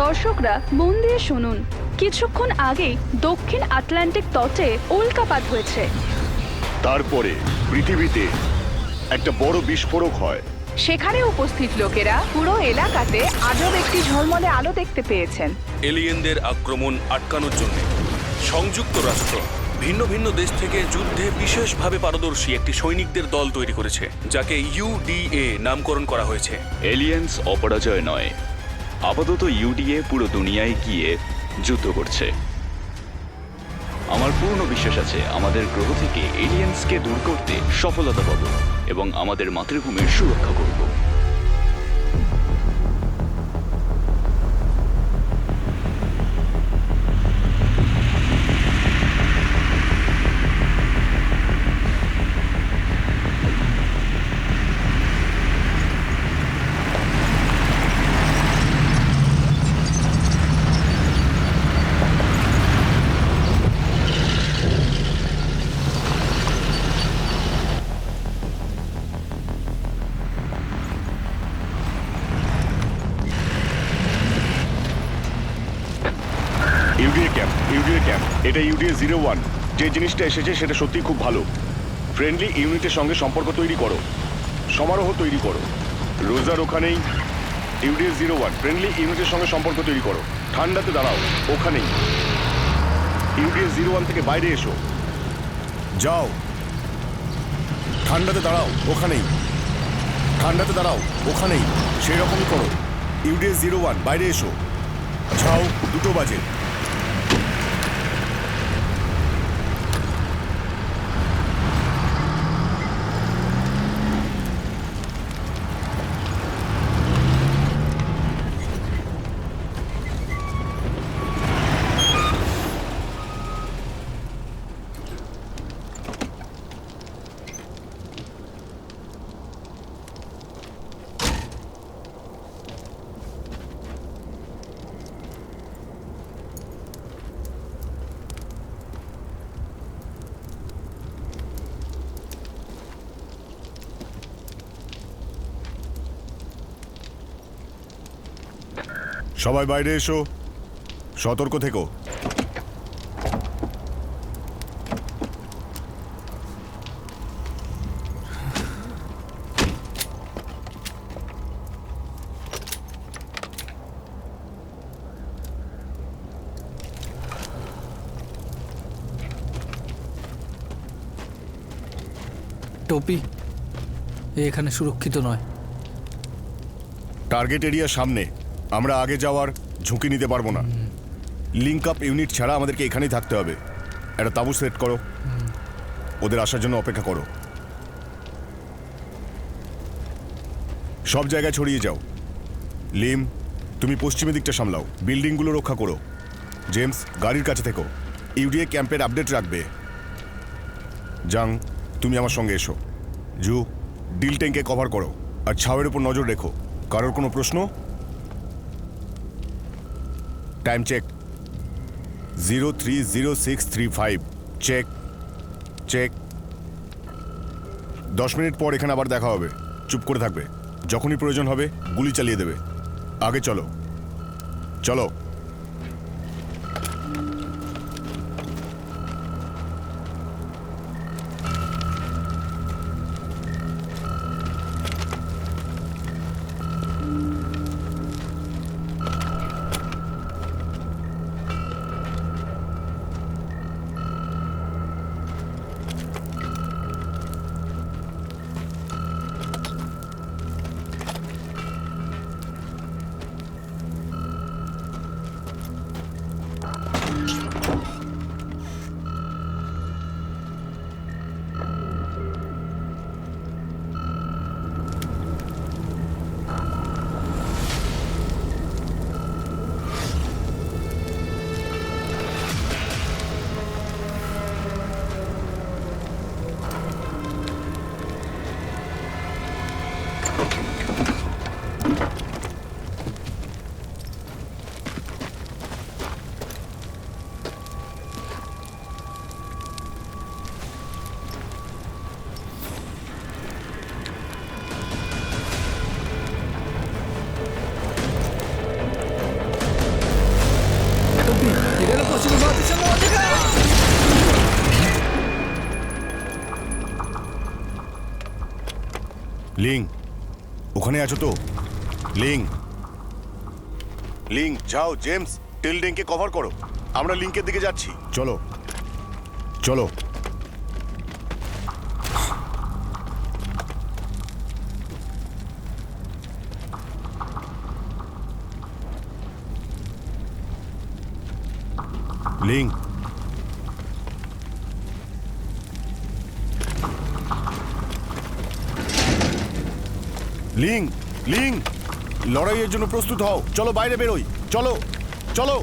দর্শকরা মন দিয়ে শুনুন, কিছুক্ষণ আগেই দক্ষিণ আটলান্টিক তটে উল্কাপাত হয়েছে। তারপরে পৃথিবীতে একটা বড় বিস্ফোরক হয়। সেখানে উপস্থিত লোকেরা পুরো এলাকাতে আজব একটি ঝলমলে আলো দেখতে পেয়েছেন। এলিয়েনদের আক্রমণ আটকানোর জন্য সংযুক্ত রাষ্ট্র ভিন্ন ভিন্ন দেশ থেকে যুদ্ধে বিশেষভাবে পারদর্শী একটি সৈনিকদের দল তৈরি করেছে, যাকে ইউডিএ নামকরণ করা হয়েছে। এলিয়েন্স অপরাজয় নয়, আপাতত ইউডিএ পুরো দুনিয়ায় গিয়ে যুদ্ধ করছে। আমার পূর্ণ বিশ্বাস আছে আমাদের গ্রহ থেকে এলিয়েন্সকে দূর করতে সফলতা পাবো এবং আমাদের মাতৃভূমির সুরক্ষা করব। ইউডিএ ক্যাম্প, এটা ইউডিএ 01। যে জিনিসটা এসেছে সেটা সত্যি খুব ভালো। ফ্রেন্ডলি ইউনিটের সঙ্গে সম্পর্ক তৈরি করো, সমারোহ তৈরি করো। রোজার ওখানেই। ইউডিএ 01, ফ্রেন্ডলি ইউনিটের সঙ্গে সম্পর্ক তৈরি করো। ঠান্ডাতে দাঁড়াও, ওখানেই। ইউডিএ 01 থেকে বাইরে এসো। যাও, ঠান্ডাতে দাঁড়াও, ওখানেই। ঠান্ডাতে দাঁড়াও, ওখানেই। সেই রকমই করো। ইউডিএ 01, বাইরে এসো। যাও, 2টো বাজে। সবাই বাইরে এসো, সতর্ক থেকো। টোপি, এখানে সুরক্ষিত নয়। টার্গেট এরিয়ার সামনে। আমরা আগে যাওয়ার ঝুঁকি নিতে পারবো না। লিঙ্ক আপ ইউনিট ছাড়া আমাদেরকে এখানেই থাকতে হবে। একটা তাঁবু সেট করো, ওদের আসার জন্য অপেক্ষা করো। সব জায়গায় ছড়িয়ে যাও। লিম, তুমি পশ্চিমের দিকটা সামলাও, বিল্ডিংগুলো রক্ষা করো। জেমস, গাড়ির কাছে থেকো, ইউডিএ ক্যাম্পের আপডেট রাখবে। জাং, তুমি আমার সঙ্গে এসো। জু, ডিল ট্যাঙ্কে কভার করো আর ছাওয়ের উপর নজর রেখো। কারোর কোনো প্রশ্ন? Time check 030635। Check check. 10 minute পর এখানে আবার দেখা হবে। চুপ করে থাকবে, যখনই প্রয়োজন হবে গুলি চালিয়ে দেবে। আগে চলো চলো। লিং ওখানে আছো তো? লিং লিং যাও জেমস, টিল্ডিংকে কভার করো। আমরা লিংকের দিকে যাচ্ছি। চলো চলো। লিং লিং লিং লড়াইয়ের জন্য প্রস্তুত হও। চলো বাইরে বেরোই। চলো চলো।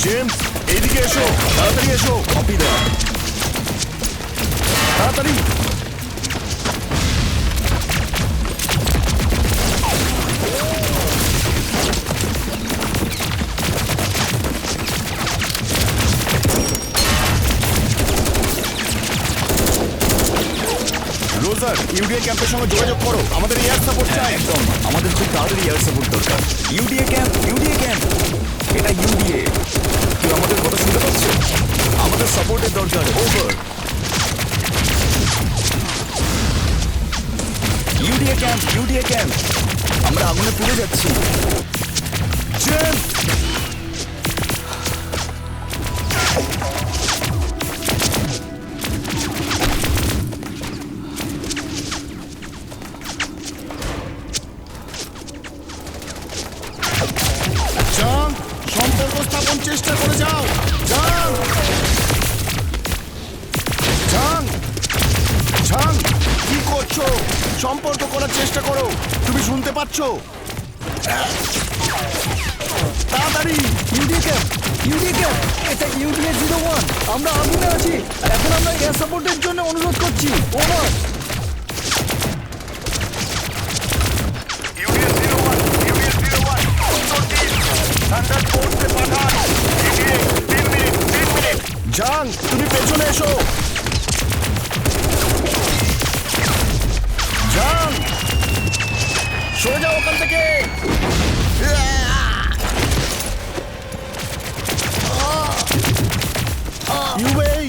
জেমস এইদিকে এসো, তাড়াতাড়ি এসো। কপি দাও তাড়াতাড়ি। রোজার, ইউডিএ ক্যাম্পের সঙ্গে যোগাযোগ করো। আমাদের এয়ার সাপোর্ট চাই। একদম, আমাদের খুব তাড়াতাড়ি এয়ার সাপোর্ট দরকার। ইউডিএ ক্যাম্প, ইউডিএ ক্যাম্প, এটা ইউডিএ। তুই আমাদের কথা শুনতে পাচ্ছ? আমাদের সাপোর্টের দরকার। Over. UDA camp, UDA camp, আমরা আগুনে পুড়ে যাচ্ছি। জেমস জাং, সম্পর্ক স্থাপন চেষ্টা করে যাও। জাং জাং জাং, কি করছো? সম্পর্ক করার চেষ্টা করো। তুমি শুনতে পাচ্ছো? তাড়াতাড়ি। ইউডিএ ক্যাম্প, ইউডিএ ক্যাম্প, এটা ইউডিএ 01। আমরা আগুনে আছি। এখন আমরা এয়ার সাপোর্টের জন্য অনুরোধ করছি। ওভার। জাং, তুমি পেছনে এসো। জাং, সরে যাও ওখান থেকে। ইউবেই,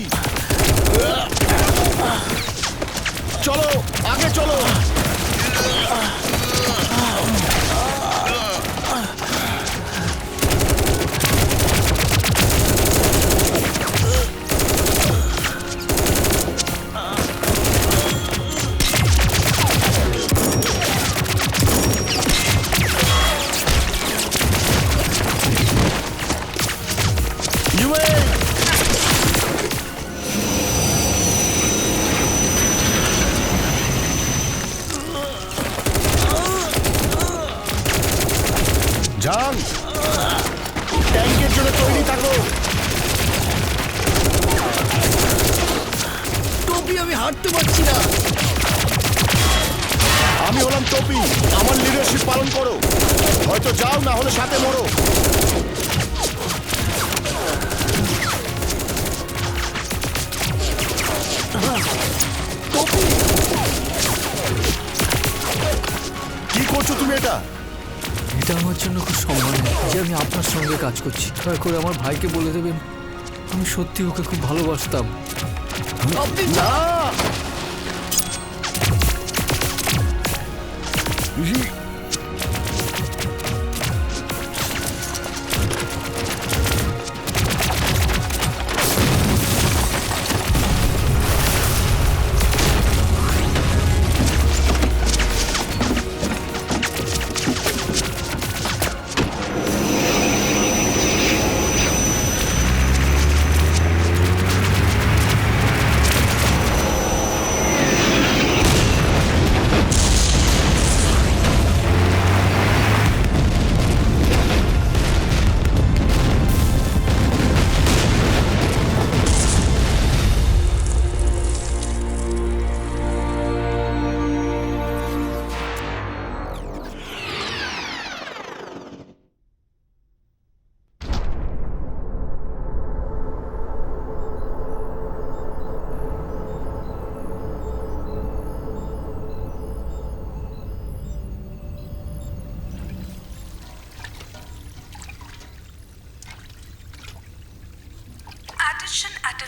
চলো আগে চলো। জাং, ট্যাঙ্কের জন্য তৈরি থাকো। টপি, আমি হাঁটতে পারছি না। আমি হলাম টপি, আমার লিডারশিপ পালন করো। হয়তো যাও, না হলে সাথে মরো। টপি, কি করছো তুমি এটা? এটা আমার জন্য খুব সম্মানের যে আমি আপনার সঙ্গে কাজ করছি। দয়া করে আমার ভাইকে বলে দেবেন আমি সত্যি ওকে খুব ভালোবাসতাম। আপনি না,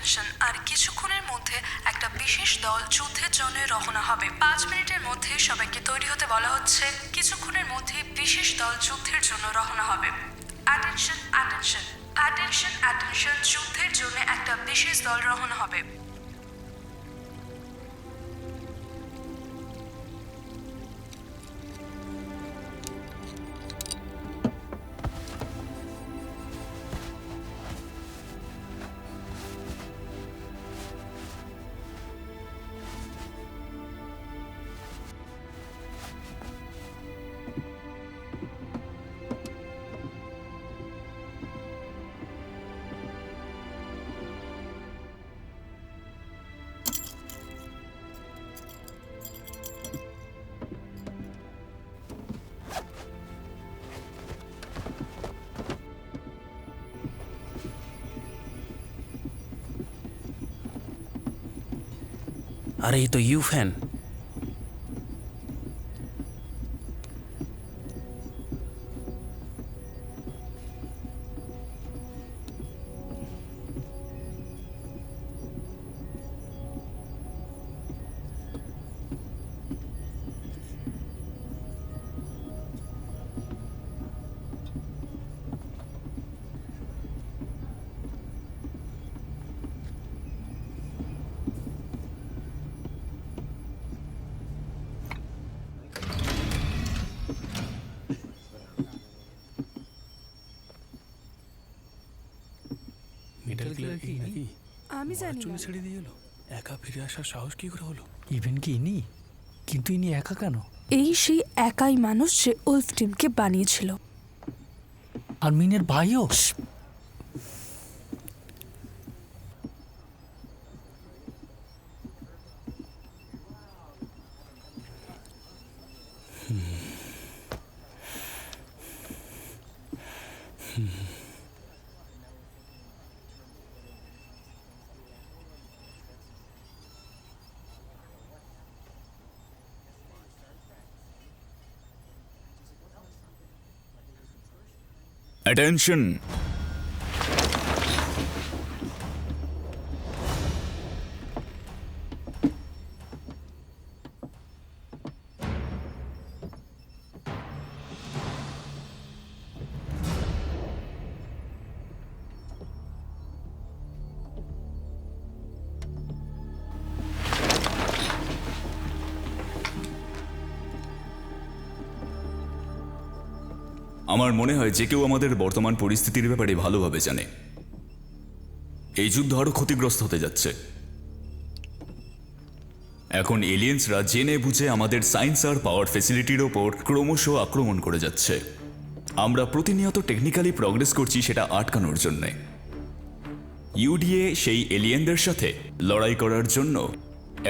অ্যাটেনশন, আর কিছুক্ষণের মধ্যে একটা বিশেষ দল যুদ্ধের জন্য রওনা হবে। 5 মিনিটের মধ্যে সবাইকে তৈরি হতে বলা হচ্ছে। কিছুক্ষণের মধ্যে বিশেষ দল যুদ্ধের জন্য রওনা হবে। অ্যাটেনশন অ্যাটেনশন অ্যাটেনশন অ্যাটেনশন, যুদ্ধের জন্য একটা বিশেষ দল রওনা হবে। আরে এই তো ইউ ফ্যান। আমি জানি না। ছেড়ে দিয়ে এলো, একা ফিরে আসার সাহস কি করে হলো? ইভেন কি ইনি? কিন্তু ইনি একা কেন? এই সেই একাই মানুষ যে উলফ টিমকে বানিয়েছিল। আর মিনের ভাইও? অ্যাটেনশন! আমার মনে হয় যে কেউ আমাদের বর্তমান পরিস্থিতির ব্যাপারে ভালোভাবে জানে। এই যুদ্ধ আরো ক্ষতিগ্রস্ত হতে যাচ্ছে। এখন এলিয়েন্সরা জেনে বুঝে আমাদের সায়েন্স আর পাওয়ার ফ্যাসিলিটির ওপর ক্রমশ আক্রমণ করে যাচ্ছে। আমরা প্রতিনিয়ত টেকনিক্যালি প্রগ্রেস করছি সেটা আটকানোর জন্যে। ইউডিএ সেই এলিয়েনদের সাথে লড়াই করার জন্য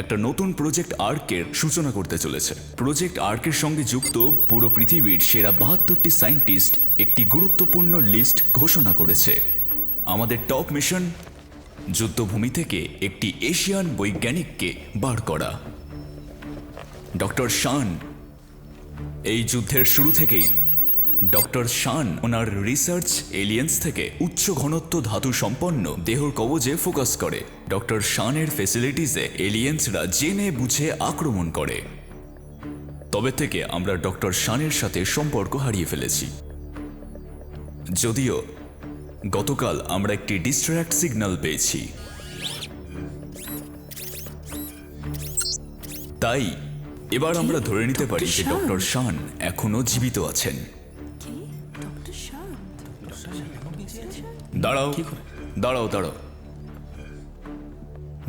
একটা নতুন প্রজেক্ট আর্কের সূচনা করতে চলেছে। প্রজেক্ট আর্কের সঙ্গে যুক্ত পুরো পৃথিবীর সেরা 72টি সায়েন্টিস্ট একটি গুরুত্বপূর্ণ লিস্ট ঘোষণা করেছে। আমাদের টপ মিশন যুদ্ধভূমি থেকে একটি এশিয়ান বৈজ্ঞানিককে বার করা। ডক্টর শান। এই যুদ্ধের শুরু থেকেই ডক্টর শান ওনার রিসার্চ এলিয়েন্স থেকে উচ্চ ঘনত্ব ধাতু সম্পন্ন দেহর কবজে ফোকাস করে। ডক্টর শানের ফ্যাসিলিটিসে এলিয়েন্সরা জেনে বুঝে আক্রমণ করে। তবে থেকে আমরা ডক্টর শানের সাথে সম্পর্ক হারিয়ে ফেলেছি। যদিও গতকাল আমরা একটি ডিস্ট্র্যাক্ট সিগন্যাল পেয়েছি, তাই এবার আমরা ধরে নিতে পারি যে ডক্টর শান এখনো জীবিত আছেন। দাঁড়াও দাঁড়াও দাঁড়াও।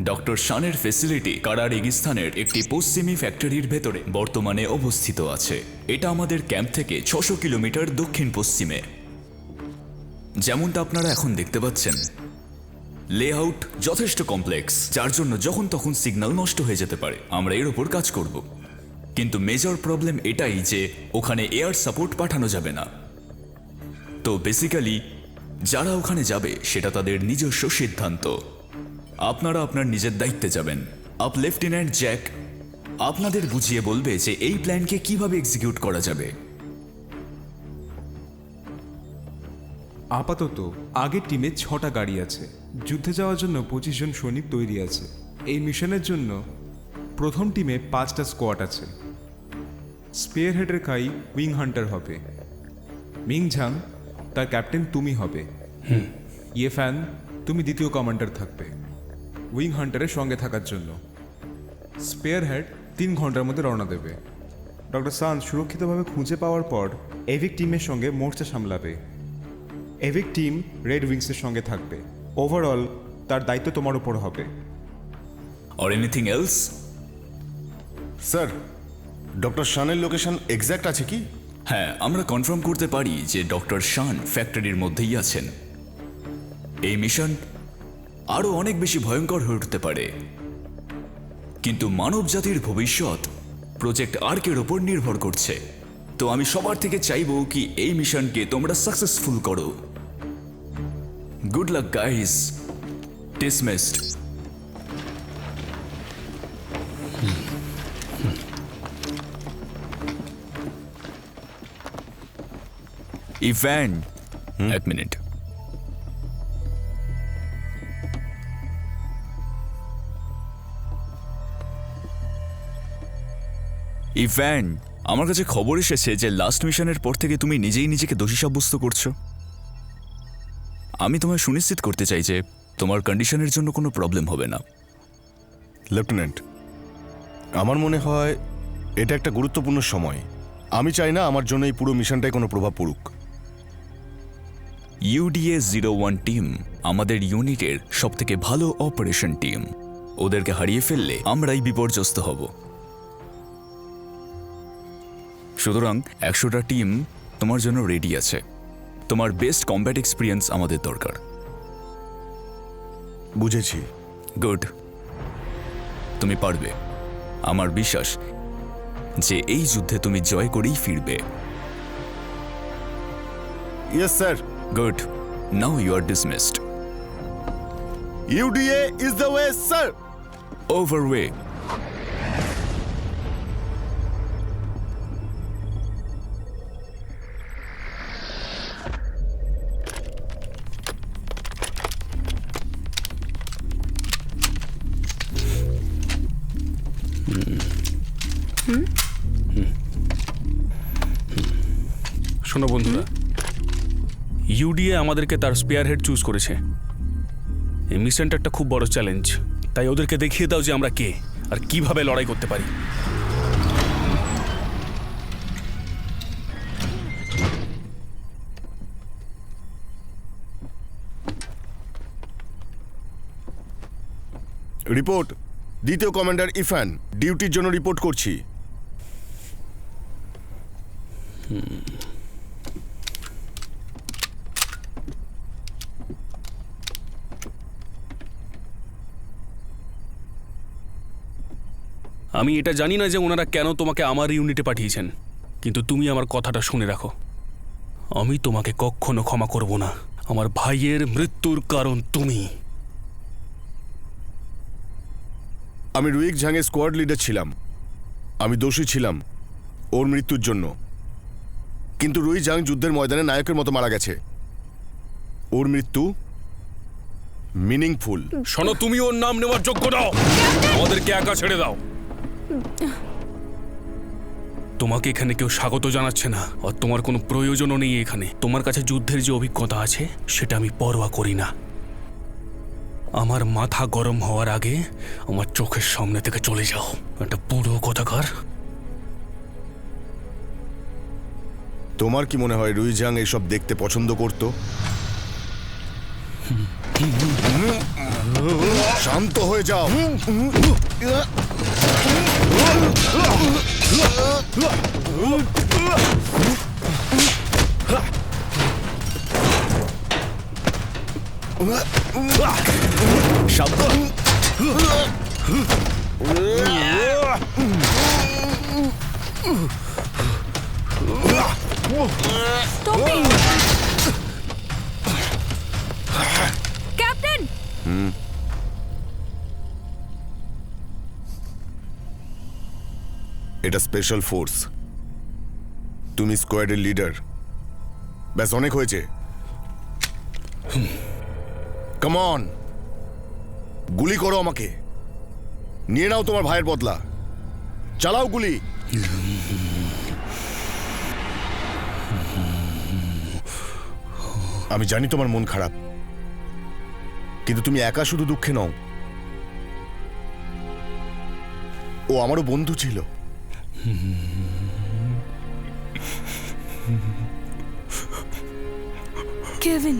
ডক্টর শানের ফ্যাসিলিটি কারা রেগিস্তানের একটি পশ্চিমী ফ্যাক্টরির ভেতরে বর্তমানে অবস্থিত আছে। এটা আমাদের ক্যাম্প থেকে 600 কিলোমিটার দক্ষিণ পশ্চিমে। যেমনটা আপনারা এখন দেখতে পাচ্ছেন, লেআউট যথেষ্ট কমপ্লেক্স, যার জন্য যখন তখন সিগন্যাল নষ্ট হয়ে যেতে পারে। আমরা এর উপর কাজ করব, কিন্তু মেজর প্রবলেম এটাই যে ওখানে এয়ার সাপোর্ট পাঠানো যাবে না। তো বেসিক্যালি যারা ওখানে যাবে সেটা তাদের নিজস্ব সিদ্ধান্ত। আপনারা আপনার নিজের দায়িত্বে যাবেন। আপ লেফটেন্যান্ট জ্যাক আপনাদের বুঝিয়ে বলবে যে এই প্ল্যানকে কিভাবে এক্সিকিউট করা যাবে। আপাতত আগের টিমে 6টা গাড়ি আছে। যুদ্ধে যাওয়ার জন্য 25 জন সৈনিক তৈরি আছে। এই মিশনের জন্য প্রথম টিমে 5টা স্কোয়াড আছে। স্পেয়ার হেডের কাই উইং হান্টার হবে। মিং ঝাং তার ক্যাপ্টেন তুমি হবে। ইয়েফ্যান তুমি দ্বিতীয় কমান্ডার থাকবে উইং হান্টারের সঙ্গে থাকার জন্য। স্পেয়ার হেড 3 ঘন্টার মধ্যে রওনা দেবে। ডক্টর সান সুরক্ষিতভাবে খুঁজে পাওয়ার পর এভিক টিমের সঙ্গে মোর্চা সামলাবে। এভিক টিম রেড উইংসের সঙ্গে থাকবে। ওভারঅল তার দায়িত্ব তোমার উপর হবে। Or anything else? Sir, doctor শানের লোকেশন এক্স্যাক্ট আছে কি? হ্যাঁ, আমরা কনফার্ম করতে পারি যে ডক্টর শান ফ্যাক্টরির মধ্যেই আছেন। এই মিশন আরও অনেক বেশি ভয়ঙ্কর হয়ে উঠতে পারে, কিন্তু মানব জাতির ভবিষ্যৎ প্রজেক্ট আর্কের ওপর নির্ভর করছে। তো আমি সবার থেকে চাইবো কি এই মিশনকে তোমরা সাকসেসফুল করো। Good luck guys. Dismissed. E-van, এক মিনিট। ইভ্যান, আমার কাছে খবর এসেছে যে লাস্ট মিশনের পর থেকে তুমি নিজেই নিজেকে দোষী সাব্যস্ত করছো। আমি তোমায় সুনিশ্চিত করতে চাই যে তোমার কন্ডিশনের জন্য কোনো প্রবলেম হবে না। লেফটেন্যান্ট, আমার মনে হয় এটা একটা গুরুত্বপূর্ণ সময়। আমি চাই না আমার জন্য এই পুরো মিশনটায় কোনো প্রভাব পড়ুক। UDA-01 টিম আমাদের ইউনিটের সবথেকে ভালো অপারেশন টিম। ওদেরকে হারিয়ে ফেললে আমরাই বিপর্যস্ত হব। সুতরাং 100টা টিম তোমার জন্য রেডি আছে। তোমার বেস্ট কমব্যাট এক্সপিরিয়েন্স আমাদের দরকার। বুঝেছি। গুড, তুমি পারবে। আমার বিশ্বাস যে এই যুদ্ধে তুমি জয় করেই ফিরবে। Yes sir. Good, now you are dismissed. UDA is the way, sir. Over way. শোনো বন্ধুরা, ইউডিএ আমাদেরকে তার স্পেয়ার হেড চুজ করেছে। এই মিশনটা একটা খুব বড় চ্যালেঞ্জ, তাই ওদেরকে দেখিয়ে দাও যে আমরা কে আর কিভাবে লড়াই করতে পারি। রিপোর্ট, দ্বিতীয় কমান্ডার ইফান, ডিউটির জন্য রিপোর্ট করছি। আমি এটা জানি না যে ওনারা কেন তোমাকে আমার ইউনিটে পাঠিয়েছেন, কিন্তু তুমি আমার কথাটা শুনে রাখো। আমি তোমাকে কখনো ক্ষমা করব না। আমার ভাইয়ের মৃত্যুর কারণ তুমি। আমি রুইক ঝাংয়ের স্কোয়াড লিডার ছিলাম। আমি দোষী ছিলাম ওর মৃত্যুর জন্য, কিন্তু রুই ঝাং যুদ্ধের ময়দানে নায়কের মতো মারা গেছে। ওর মৃত্যু মিনিংফুল। শোনো, তুমি ওর নাম নেওয়ার যোগ্য দাও। আমাদেরকে একা ছেড়ে দাও। তোমাকে এখানে কেউ স্বাগত জানাচ্ছে না, আর তোমার কোনো প্রয়োজনও নেই এখানে। তোমার কাছে যুদ্ধের যে অভিজ্ঞতা আছে সেটা আমি পরোয়া করি না। আমার মাথা গরম হওয়ার আগে আমার চোখের সামনে থেকে চলে যাও। একটা পুরো কথাকার। তোমার কি মনে হয় রুই ঝাং এইসব দেখতে পছন্দ করত? শান্ত হয়ে যাও। সাবধান। ক্যাপ্টেন, এটা স্পেশাল ফোর্স। তুমি স্কোয়াডের লিডার। ব্যাস, অনেক হয়েছে। কাম অন, গুলি করো আমাকে, নিয়ে নাও তোমার ভাইয়ের বদলা, চালাও গুলি। আমি জানি তোমার মন খারাপ, কিন্তু তুমি একা শুধু দুঃখে নও, ও আমারও বন্ধু ছিল। কেভিন,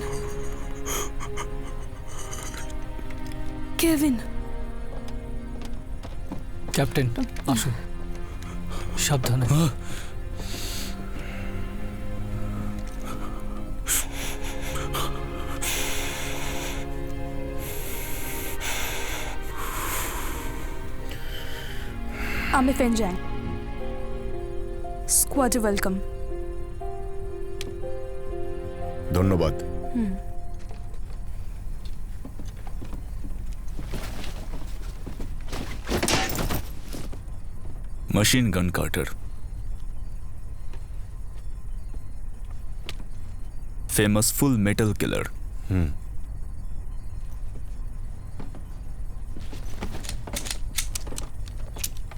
কেভিন, ক্যাপ্টেন আসুন, সাবধানে। আমি ফেনজ্যাং, স্কোয়াডে ওয়েলকাম। ধন্যবাদ। machine gun carter, famous full metal killer.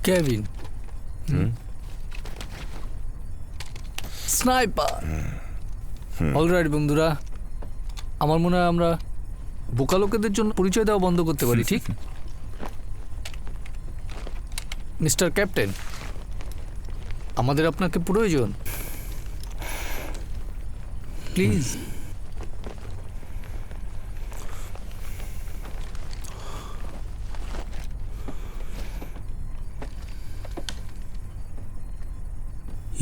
Kevin, sniper. Alright বন্ধুরা, আমার মনে হয় আমরা বোকা লোকেদের জন্য পরিচয় দেওয়া বন্ধ করতে পারি, ঠিক? মিস্টার ক্যাপ্টেন, আমাদের আপনাকে প্রয়োজন, প্লিজ।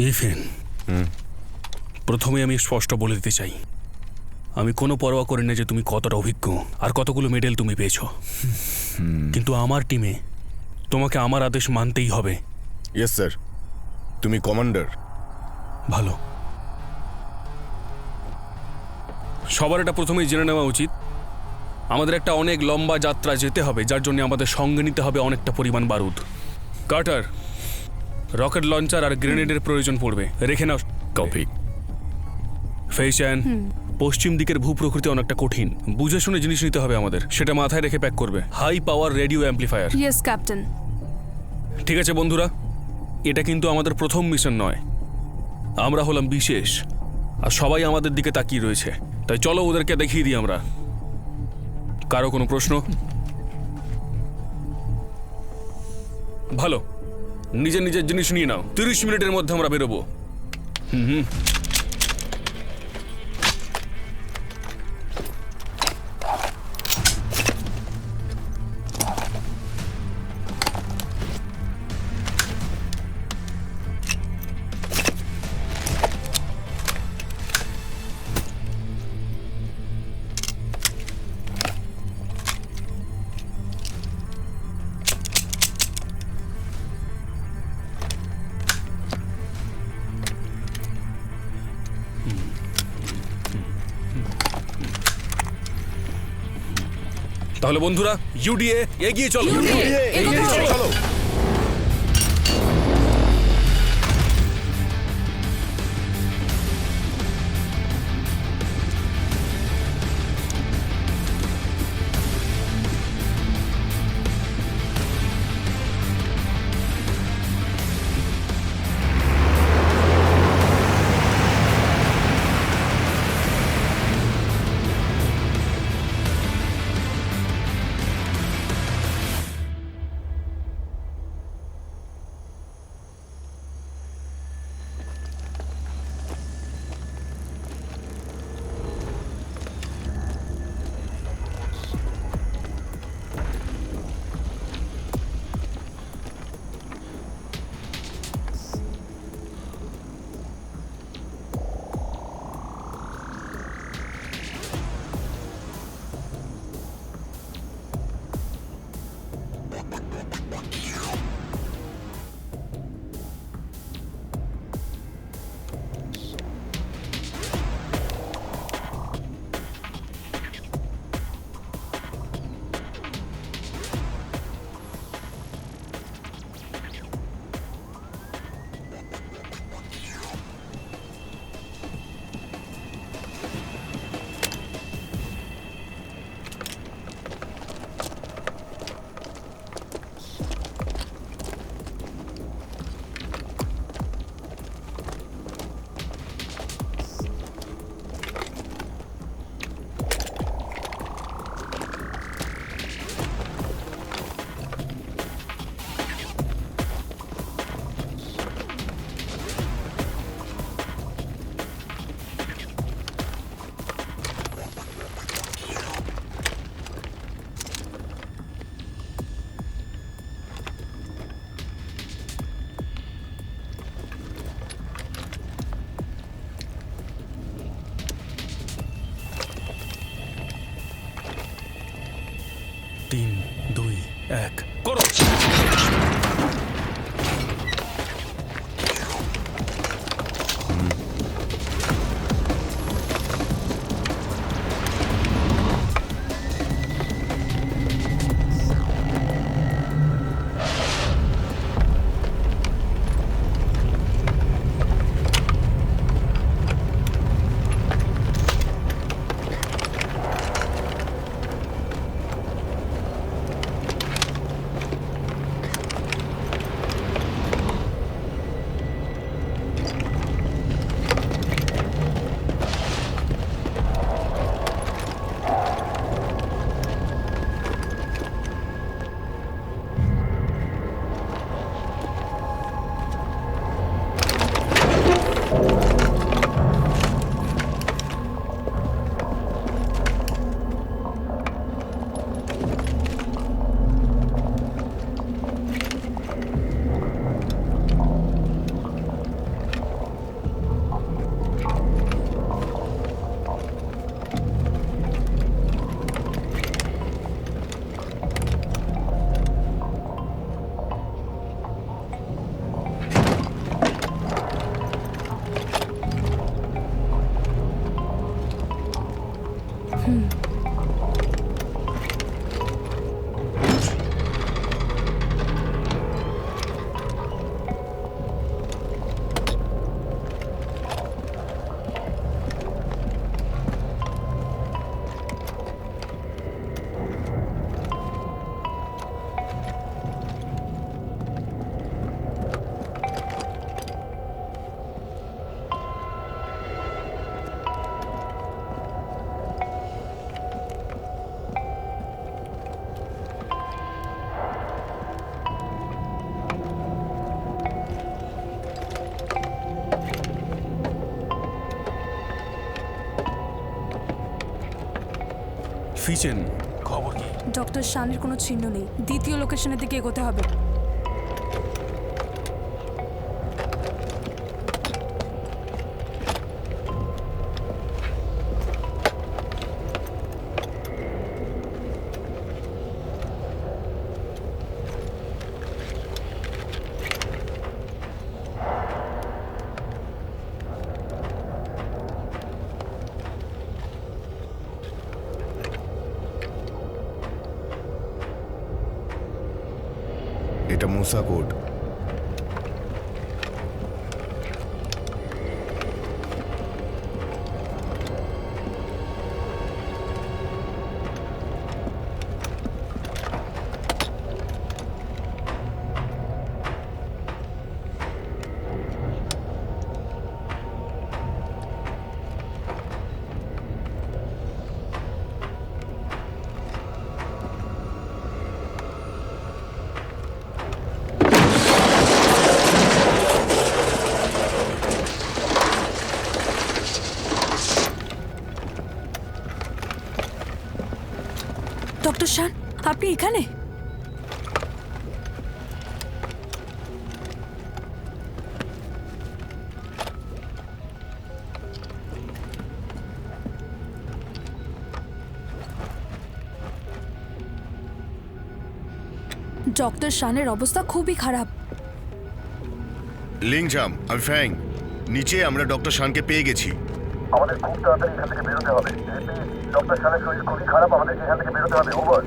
ইভেন প্রথমে আমি স্পষ্ট বলে দিতে চাই, আমি কোনো পরোয়া করি না যে তুমি কতটা অভিজ্ঞ আর কতগুলো মেডেল তুমি পেয়েছো, কিন্তু আমার টিমে তোমাকে আমার আদেশ মানতেই হবে। ইয়েস স্যার, তুমি কমান্ডার। ভালো, সবার এটা প্রথমেই জেনে নেওয়া উচিত, আমাদের একটা অনেক লম্বা যাত্রা যেতে হবে, যার জন্য আমাদের সঙ্গে নিতে হবে অনেকটা পরিমাণ বারুদ। কার্টার, রকেট লঞ্চার আর গ্রেনেডের প্রয়োজন পড়বে, রেখে নাও। Copy. ফেইশান, পশ্চিম দিকের ভূপ্রকৃতি অনেকটা কঠিন, বুঝে শুনে জিনিস নিতে হবে আমাদের, সেটা মাথায় রেখে প্যাক করবে। High power radio amplifier. Yes captain. ঠিক আছে বন্ধুরা, এটা কিন্তু আমাদের প্রথম মিশন নয়, আমরা হলাম বিশেষ, আর সবাই আমাদের দিকে তাকিয়ে রয়েছে, তাই চলো ওদেরকে দেখিয়ে দিই আমরা। কারো কোনো প্রশ্ন? ভালো, নিজের নিজের জিনিস নিয়ে নাও, 30 মিনিটের মধ্যে আমরা বেরোবো। তাহলে বন্ধুরা, ইউডিএ এগিয়ে চলো। চলো। ফিচেন, খবর কি? ডক্টর শানের কোনো চিহ্ন নেই। দ্বিতীয় লোকেশনের দিকে এগোতে হবে। এটা মুসা কোড। ডক্টর শান, আপনি এখানে? ডক্টর শানের অবস্থা খুবই খারাপ। লিংজাম, আমি ফ্যাং। নিচে আমরা ডক্টর শানকে পেয়ে গেছি। আমাদের খুব তাড়াতাড়ি এখান থেকে বেরোতে হবে। ডক্টর শানের শরীর খুবই খারাপ, আমাদের এখান থেকে বেরোতে হবে। ওভার।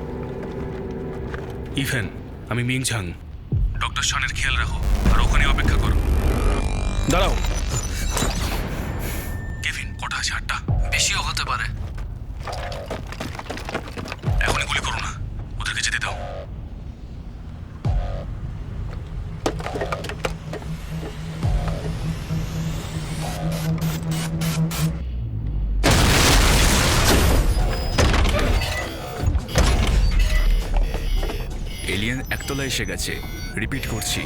ইভেন, আমি মিং ঝাং। ডক্টর শানের খেয়াল রাখো আর ওখানে অপেক্ষা করো। দাঁড়াও। কেভিন, কটা আছে? 8টা? বেশিও হতে পারে। এখনই গুলি করো না, ওদেরকে যেতে দাও। এলিয়েন একতলা এসে গেছে। রিপিট করছি,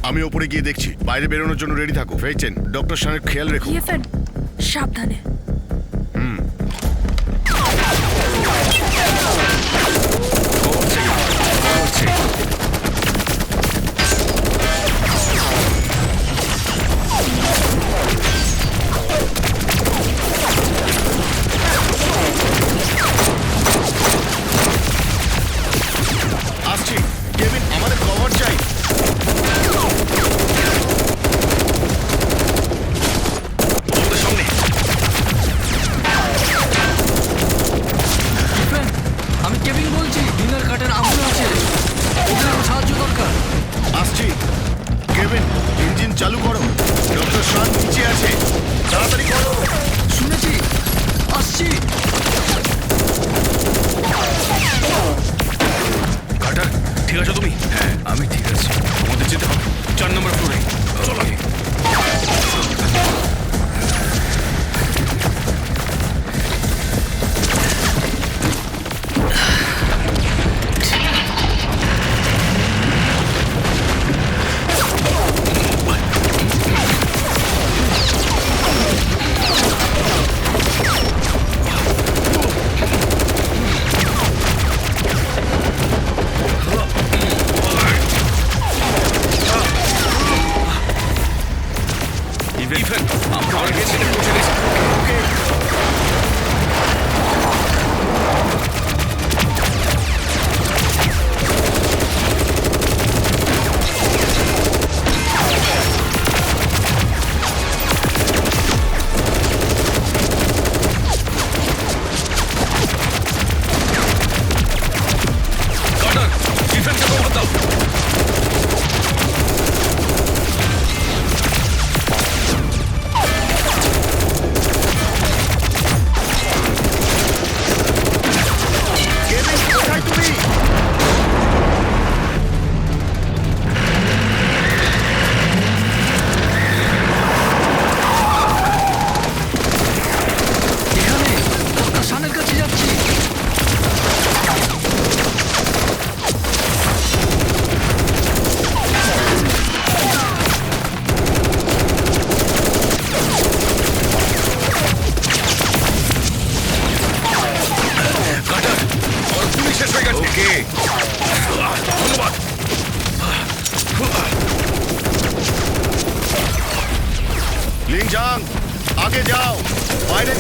আমি ওপরে গিয়ে দেখছি। বাইরে বেরোনোর জন্য রেডি থাকো। ফেইচেন, ডক্টর শানের খেয়াল রেখো। ইয়েফেন, সাবধানে। আসছি। কেভিন, আমাদের কভার চাই। সামনে। আমি কেবিন বলছি, ডিনার কাটের আগুন আছে, ওদের আমার সাহায্য দরকার। আসছি। কেভিন, ইঞ্জিন চালু করো। ডক্টর শান নিচে আছে, তাড়াতাড়ি করো। শুনেছি, আসছি। কার্টার, ঠিক আছো তুমি? হ্যাঁ, আমি ঠিক আছি। আমাদের যেতে হবে 4 নম্বর ফ্লোরে। চলো।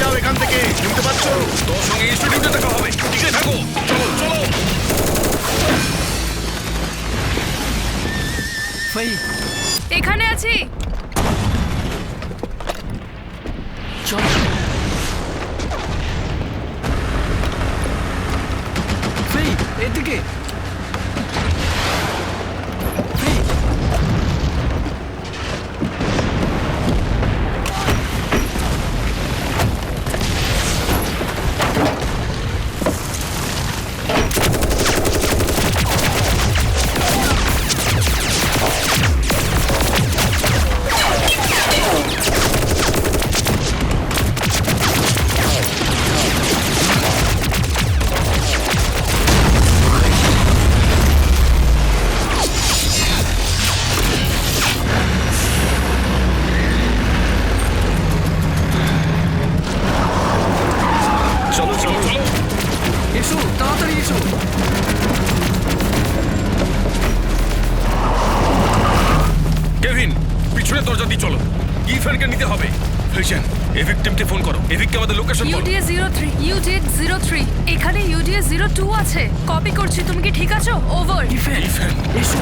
যাও এখান থেকে, শুনতে পাচ্ছ? তোর সঙ্গে ইনস্টিটিউটে দেখা হবে। টিকে থাকো, চলো চলো। ফাই, এখানে আছি। চল। ফাই, এদিকে। ফাই, চলো চলো চলো। এসো, তাড়াতাড়ি এসো। কেভিন, পিছনের দরজা দিয়ে চলো। ইফানকে নিতে হবে। ফেশন, এভিক টিমকে ফোন করো। এভিককে আমাদের লোকেশন বলো। ইউডিএ 03, ইউডিএ 03, এখানে ইউডিএ 02 আছে। কপি করছি, তুমি কি ঠিক আছো? ওভার। ইফেন, ইফান, এসো।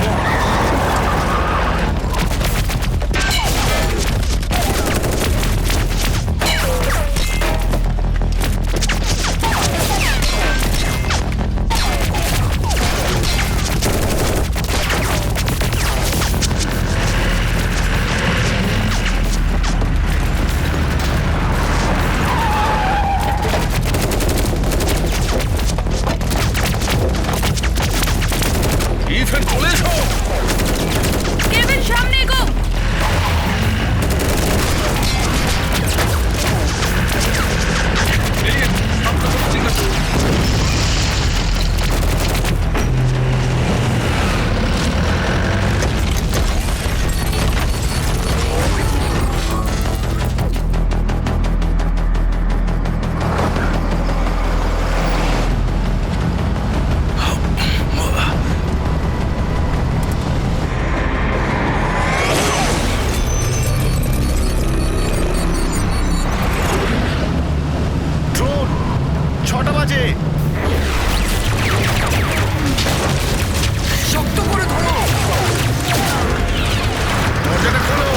ইফান চলে এসো। কেভিন, সামনে এগো। এই, আপনার কথা ঠিক আছে। ড্রোন 6টা বাজে। শক্ত করে ধরো। দরজাটা খোলো।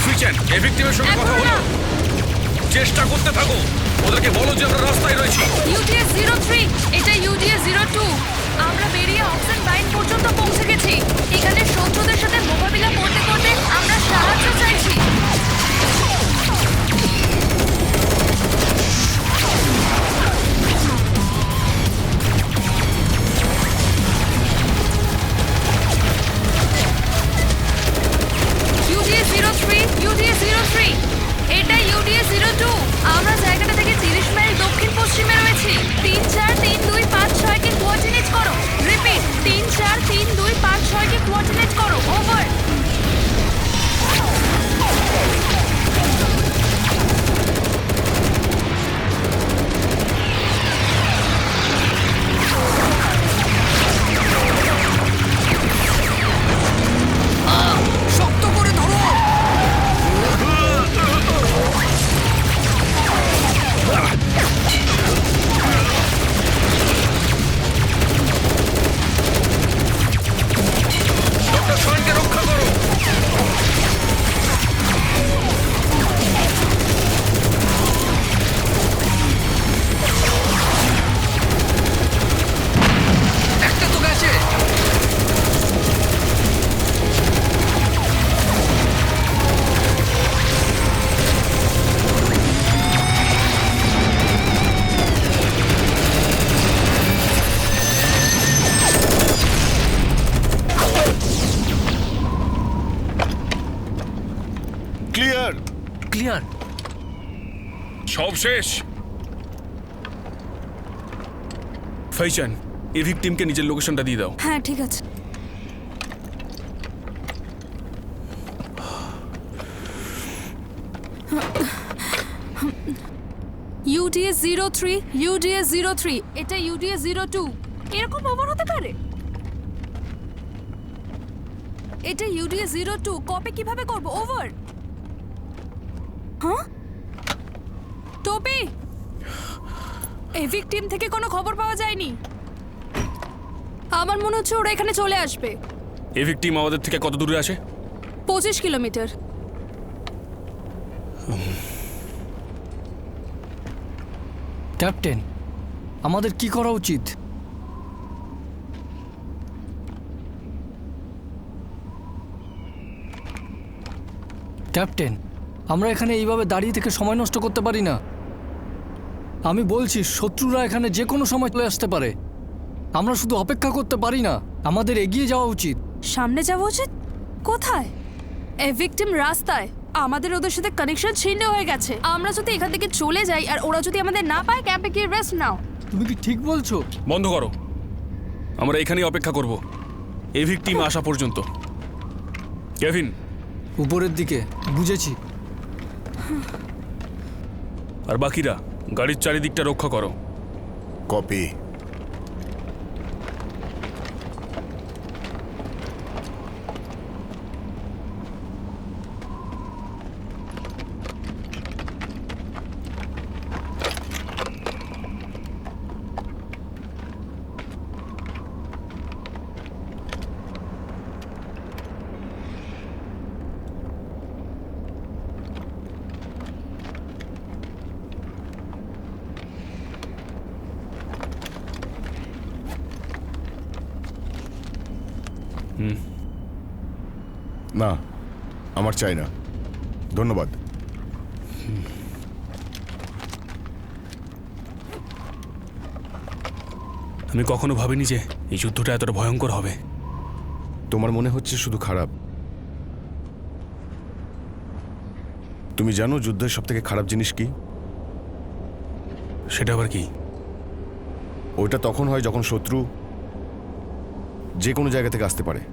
সুইচেন, এভিক টিমের সঙ্গে কথা এখনো হলো? না। চেষ্টা করতে থাকো। ওদেরকে বলো যে আমরা রাস্তায় রয়েছি। ইউডিএ 03, এটা ইউডিএ 02। আমরা বেরিয়ে অক্সিজেন লাইন পর্যন্ত পৌঁছে গেছি। এখানে শত্রুদের সাথে মোকাবিলা করতে করতে আমরা সাহায্য চাইছি। ইউডিএ 03, ইউডিএ 03, এটা ইউডিএ 02। আমরা জায়গাটা থেকে 30 মাইল দক্ষিণ পশ্চিমে রয়েছি। 3 4 3 2 5 6 কে কোঅর্ডিনেট করো। রিপিট, 3 4 3 2 5 6 কে কোঅর্ডিনেট করো। ওভার। শক্ত করে ধরো। ডক্টর শোয়েনকে রক্ষা করো। একটা তো গেছে। ক্লিয়ার। ক্লিয়ার। সব শেষ। ফাইজান, এভিক টিমকে নিজের লোকেশনটা দিয়ে দাও। হ্যাঁ, ঠিক আছে। ইউডিএ 03, ইউডিএ 03, এটা ইউডিএ 02। এরকম ওভার হতে পারে? এটা ইউডিএ 02, কপি কিভাবে করব? ওভার। হ্যাঁ, টপি, এভিক টিম থেকে কোনো খবর পাওয়া যায়নি। আমার মনে হচ্ছে ওরা এখানে চলে আসবে। এভিক টিম আমাদের থেকে কত দূরে আছে? 25 কিলোমিটার। ক্যাপ্টেন, আমাদের কি করা উচিত? ক্যাপ্টেন, আমরা এখানে এইভাবে দাঁড়িয়ে থেকে সময় নষ্ট করতে পারি না। আমি বলছি, শত্রুরা এখানে যে কোনো সময় চলে আসতে পারে। আমরা শুধু অপেক্ষা করতে পারি না, আমাদের এগিয়ে যাওয়া উচিত। সামনে যাওয়া উচিত? কোথায়? এভিক টিম রাস্তায়। আমাদের ওদের সাথে কানেকশন ছিন্ন হয়ে গেছে। আমরা যদি এখান থেকে চলে যাই আর ওরা যদি আমাদের না পায়, ক্যাম্পে গিয়ে রেস্ট নাও। তুমি কি ঠিক বলছো? বন্ধ করো, আমরা এখানেই অপেক্ষা করব এভিক টিম আসা পর্যন্ত। কেভিন, উপরের দিকে। বুঝেছি। আর বাকিরা গাড়ির চারিদিকটা রক্ষা করো। কপি। না, আমার চাই না, ধন্যবাদ। আমি কখনো ভাবিনি যে এই যুদ্ধটা এতটা ভয়ঙ্কর হবে। তোমার মনে হচ্ছে শুধু খারাপ। তুমি জানো যুদ্ধের সব থেকে খারাপ জিনিস কি? সেটা আবার কি? ওইটা তখন হয় যখন শত্রু যে কোনো জায়গা থেকে আসতে পারে।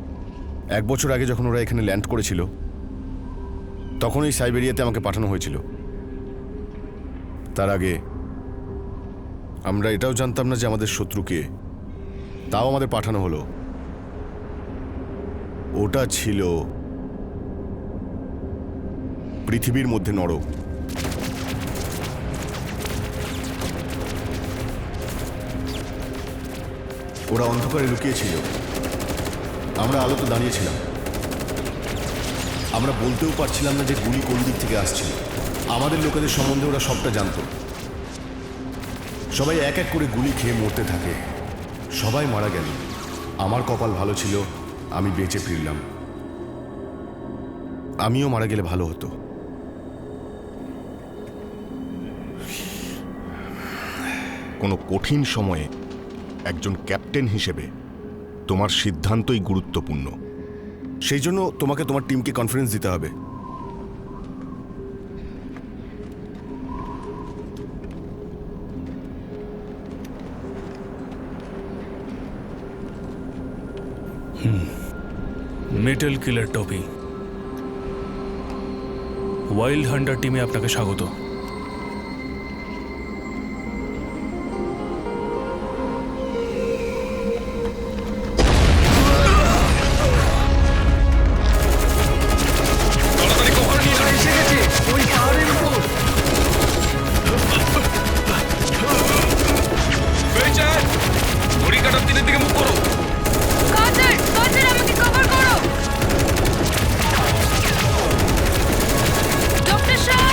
1 বছর আগে যখন ওরা এখানে ল্যান্ড করেছিল, তখন এই সাইবেরিয়াতে আমাকে পাঠানো হয়েছিল। তার আগে আমরা এটাও জানতাম না যে আমাদের শত্রুকে, তাও আমাদের পাঠানো হলো। ওটা ছিল পৃথিবীর মধ্যে নরক। ওরা অন্ধকারে লুকিয়েছিল, আমরা আলোতে দাঁড়িয়েছিলাম। আমরা বলতেও পারছিলাম না যে গুলি কোন দিক থেকে আসছিল। আমাদের লোকেদের সম্বন্ধে ওরা সবটা জানতো। সবাই এক এক করে গুলি খেয়ে মরতে থাকে, সবাই মারা গেল। আমার কপাল ভালো ছিল, আমি বেঁচে ফিরলাম। আমিও মারা গেলে ভালো হতো। কোনো কঠিন সময়ে একজন ক্যাপ্টেন হিসেবে তোমার সিদ্ধান্তই গুরুত্বপূর্ণ। সেই জন্য তোমাকে তোমার টিমকে কনফিডেন্স দিতে হবে। মেটাল কিলার টপি, ওয়াইল্ড হান্টার টিমে আপনাকে স্বাগত। কাজার, আমাকে কভার করো। ডক্টর শাহ,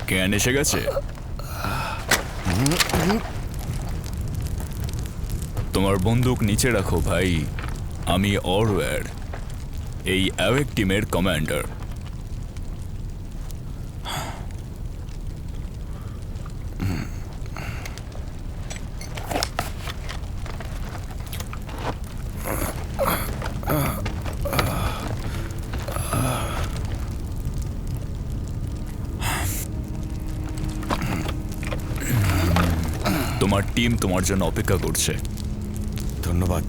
ক্যান এসে গেছে? তোমার বন্দুক নিচে রাখো ভাই। আমি অরওয়্যার, এই অ্যাওয়েক টিমের কমান্ডার। তোমার টিম তোমার জন্য অপেক্ষা করছে। ধন্যবাদ।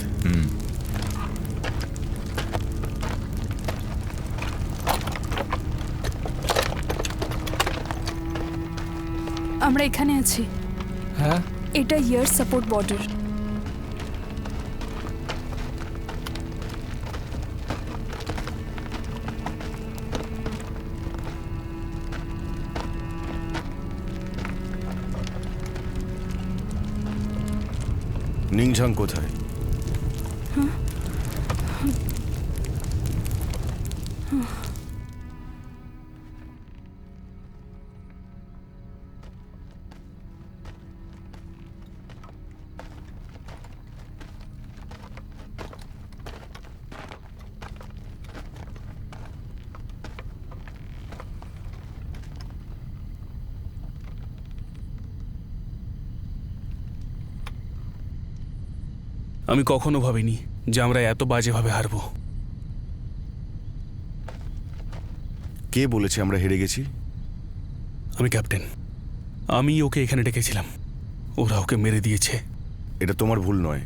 আমরা এখানে আছি। হ্যাঁ, এটা ইয়ার সাপোর্ট বর্ডার। নিংঝাং কোথায়? আমি কখনো ভাবিনি যে আমরা এত বাজেভাবে হারবো। কে বলেছে আমরা হেরে গেছি? আমি ক্যাপ্টেন, আমি ওকে এখানে ডেকেছিলাম, ওরা ওকে মেরে দিয়েছে। এটা তোমার ভুল নয়।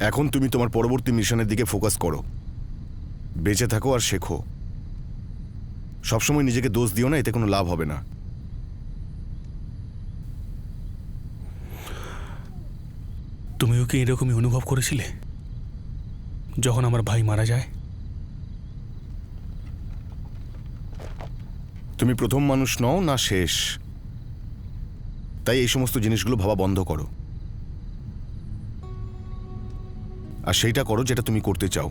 এখন তুমি তোমার পরবর্তী মিশনের দিকে ফোকাস করো, বেঁচে থাকো আর শেখো। সবসময় নিজেকে দোষ দিও না, এতে কোনো লাভ হবে না। তুমিও কি এরকমই অনুভব করেছিলে যখন আমার ভাই মারা যায়? তুমি প্রথম মানুষ নও না শেষ, তাই এই সমস্ত জিনিসগুলো ভাবা বন্ধ করো আর সেইটা করো যেটা তুমি করতে চাও।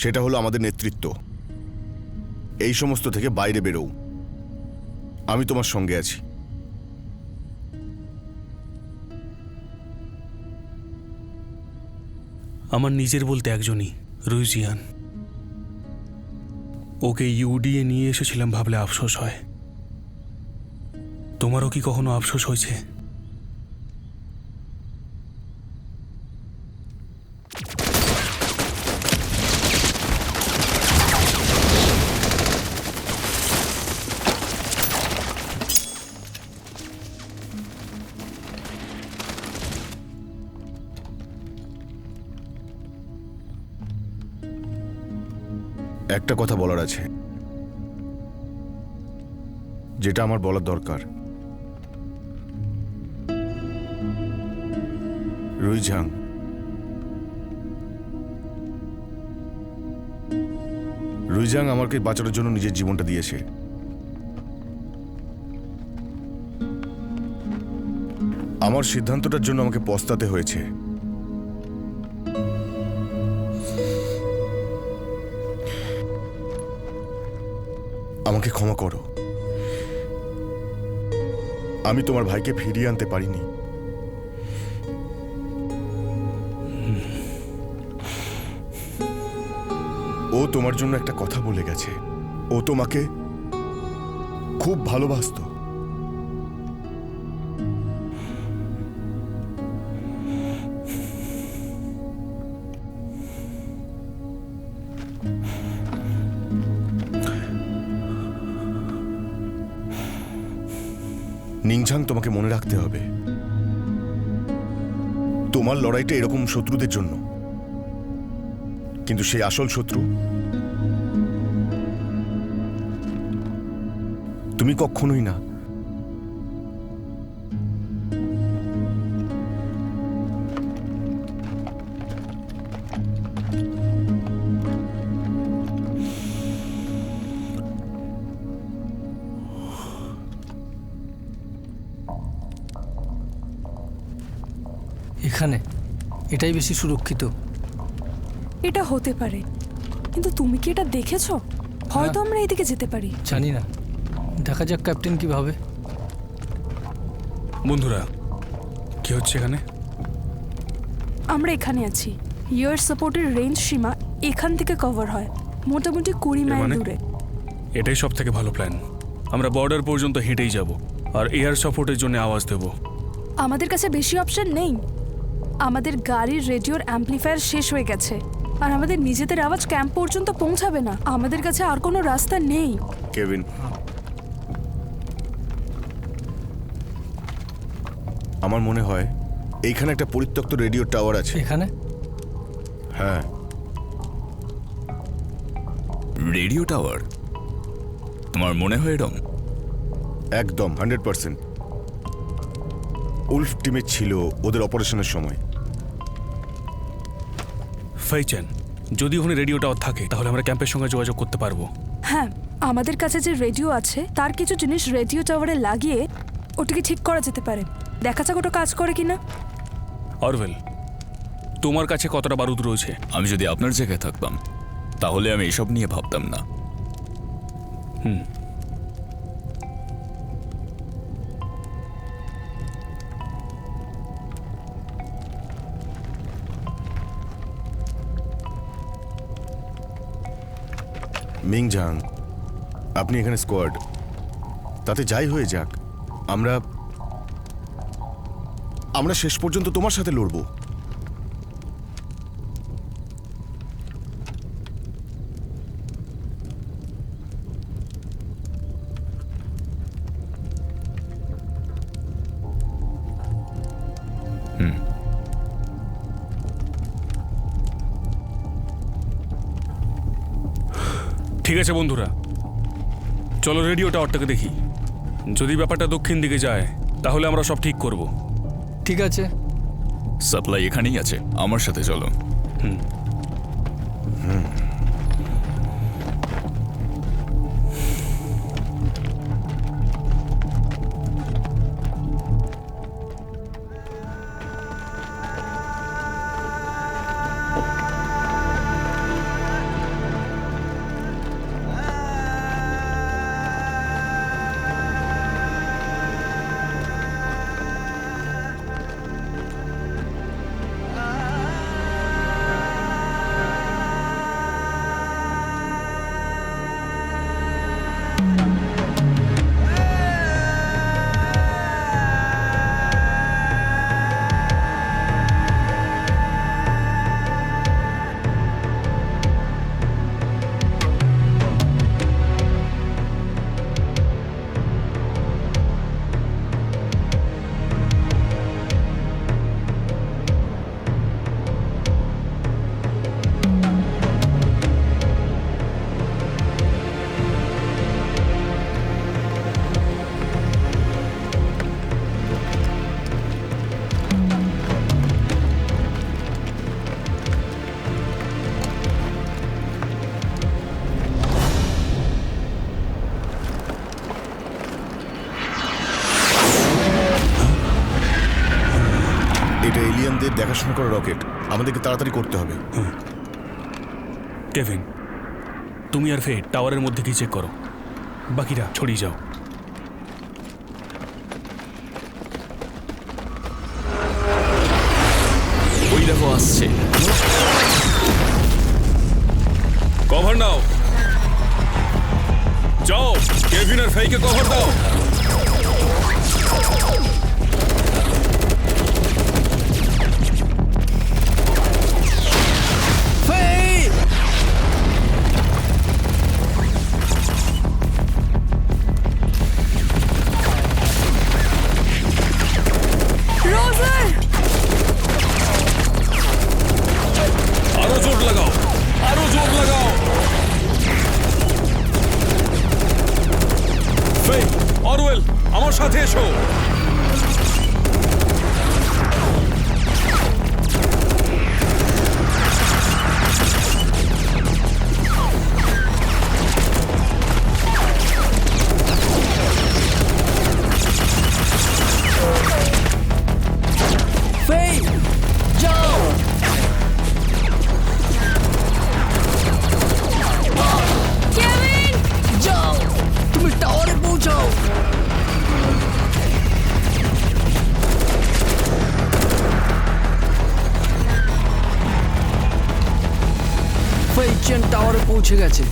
সেটা হলো আমাদের নেতৃত্ব। এই সমস্ত থেকে বাইরে বেরোও। আমি তোমার সঙ্গে আছি। আমার নিজের বলতে একজনই, রুইজিয়ান। ওকে ইউডিএ নিয়ে এসেছিলাম ভাবলে আফসোস হয়। তোমারও কি কখনো আফসোস হয়েছে? একটা কথা বলার আছে, যেটা আমার বলার দরকার। রুইঝাং, রুইঝাং আমাকে বাঁচানোর জন্য নিজের জীবনটা দিয়েছে। আমার সিদ্ধান্তটার জন্য আমাকে পস্তাতে হয়েছে। আমাকে ক্ষমা করো। আমি তোমার ভাইকে ফিরিয়ে আনতে পারিনি। ও তোমার জন্য একটা কথা বলে গেছে। ও তোমাকে খুব ভালোবাসতো। নিংঝাং, তোমাকে মনে রাখতে হবে, তোমার লড়াইটা এরকম শত্রুদের জন্য, কিন্তু সেই আসল শত্রু তুমি কখনোই না। এখানে এটাই বেশি সুরক্ষিত। এটা হতে পারে, কিন্তু তুমি কি এটা দেখেছো? হয়তো আমরা এইদিকে যেতে পারি। জানি না, দেখা যাক ক্যাপ্টেন কি ভাবে। বন্ধুরা, কি হচ্ছে এখানে? আমরা এখানে আছি। ইয়ার সাপোর্টের রেঞ্জ সীমা এখান থেকে কভার হয় মোটামুটি 20 মাইল মানে? দূরে। এটাই সব থেকে ভালো প্ল্যান। আমরা বর্ডার পর্যন্ত হেঁটেই যাব আর এয়ার সাপোর্টের জন্য আওয়াজ দেব। আমাদের কাছে বেশি অপশন নেই। আমাদের গাড়ির রেডিওর অ্যাম্পলিফায়ার শেষ হয়ে গেছে আর আমাদের নিজেদের আওয়াজ ক্যাম্প পর্যন্ত পৌঁছাবে না। আমাদের কাছে আর কোনো রাস্তা নেই। কেভিন, আমার মনে হয় এইখানে একটা পরিত্যক্ত রেডিও টাওয়ার আছে। এখানে? হ্যাঁ। Radio tower? তোমার মনে হয় এরম? একদম 100%। উলফ টিমে ছিল ওদের অপারেশনের সময়। ফাইচান, যদি ওখানে রেডিও টাওয়ার থাকে তাহলে আমরা ক্যাম্পের সঙ্গে যোগাযোগ করতে পারবো। হ্যাঁ, আমাদের কাছে যে রেডিও আছে তার কিছু জিনিস রেডিও টাওয়ারে লাগিয়ে ওটাকে ঠিক করা যেতে পারে। দেখা যাক ওটা কাজ করে কিনা। অরওয়েল, তোমার কাছে কতটা বারুদ রয়েছে? আমি যদি আপনার জায়গায় থাকতাম তাহলে আমি এসব নিয়ে ভাবতাম না। মিং জাং, আপনি এখানে স্কোয়াড, তাতে যাই হয়ে যাক আমরা শেষ পর্যন্ত তোমার সাথে লড়বো। ঠিক আছে বন্ধুরা, চলো রেডিও টাওয়ারটাকে দেখি। যদি ব্যাপারটা দক্ষিণ দিকে যায় তাহলে আমরা সব ঠিক করব। ঠিক আছে, সাপ্লাই এখানেই আছে, আমার সাথে চলো। এটা এলিয়েনদের দেখাশোনা করা রকেট, আমাদেরকে তাড়াতাড়ি করতে হবে। কেভিন, তুমি আর ফেড টাওয়ারের মধ্যে কি চেক করো, বাকিরা ছড়িয়ে যাও। ওই দেখো আসছে। কভার নাও, যাও কেভিন আর ফেইকে কভার দাও। রোজার, আরো জোর লাগাও, আরো জোর লাগাও। ফেই, অরওয়েল, আমার সাথে এসো। ফেই, যাও। এইচএন টাওয়ারে পৌঁছে গেছে।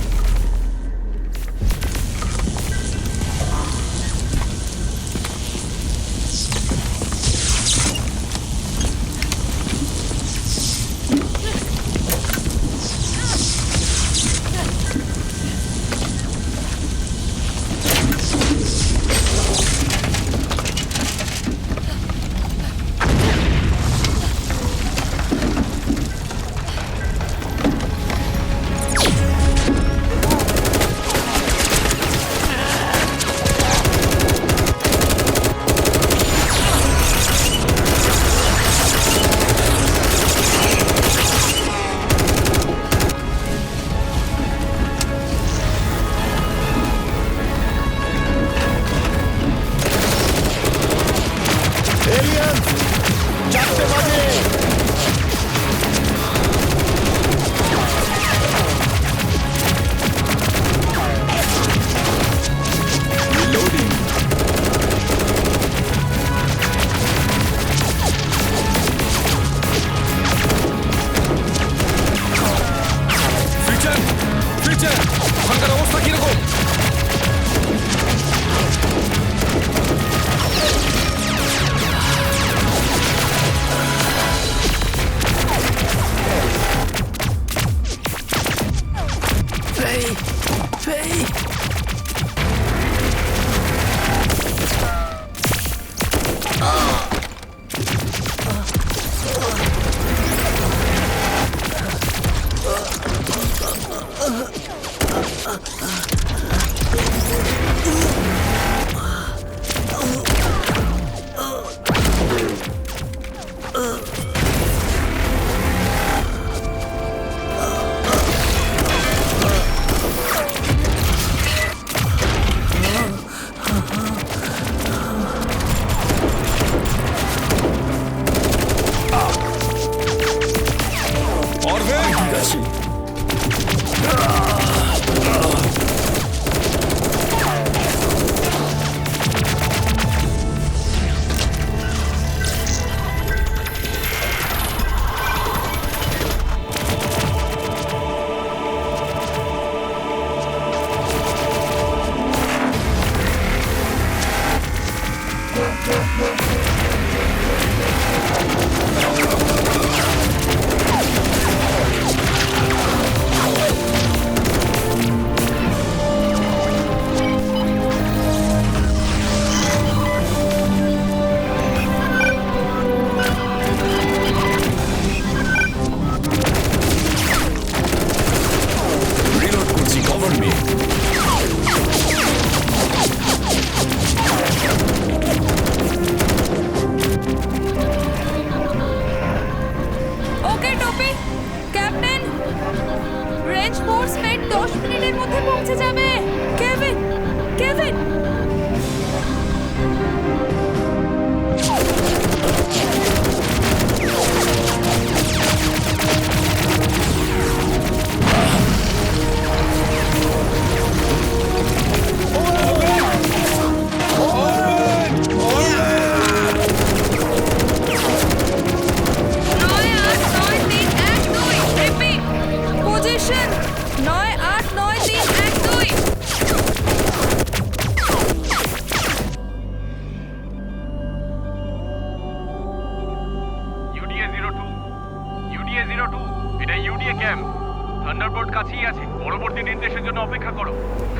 থান্ডারবোল্ট কাছেই আছে। পরবর্তী নির্দেশের জন্য অপেক্ষা করো।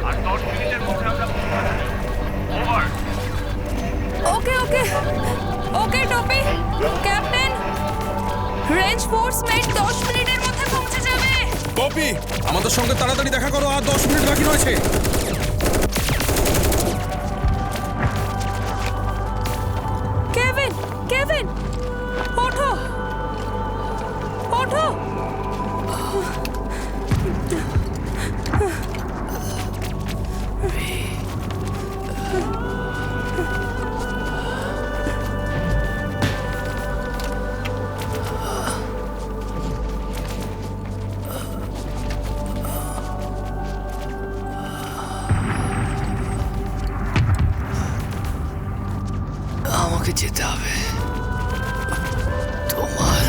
আর 10 মিনিটের মধ্যে আমরা ওভার। ওকে ওকে ওকে টপি। ক্যাপ্টেন, রেঞ্জ ফোর্স মেট 10 মিনিটের মধ্যে পৌঁছে যাবে। কপি, আমাদের সঙ্গে তাড়াতাড়ি দেখা করো, আর 10 মিনিট বাকি রয়েছে। কেভিন, কেভিন, ওঠো ওঠো। আমাকে যেতে হবে। তোমার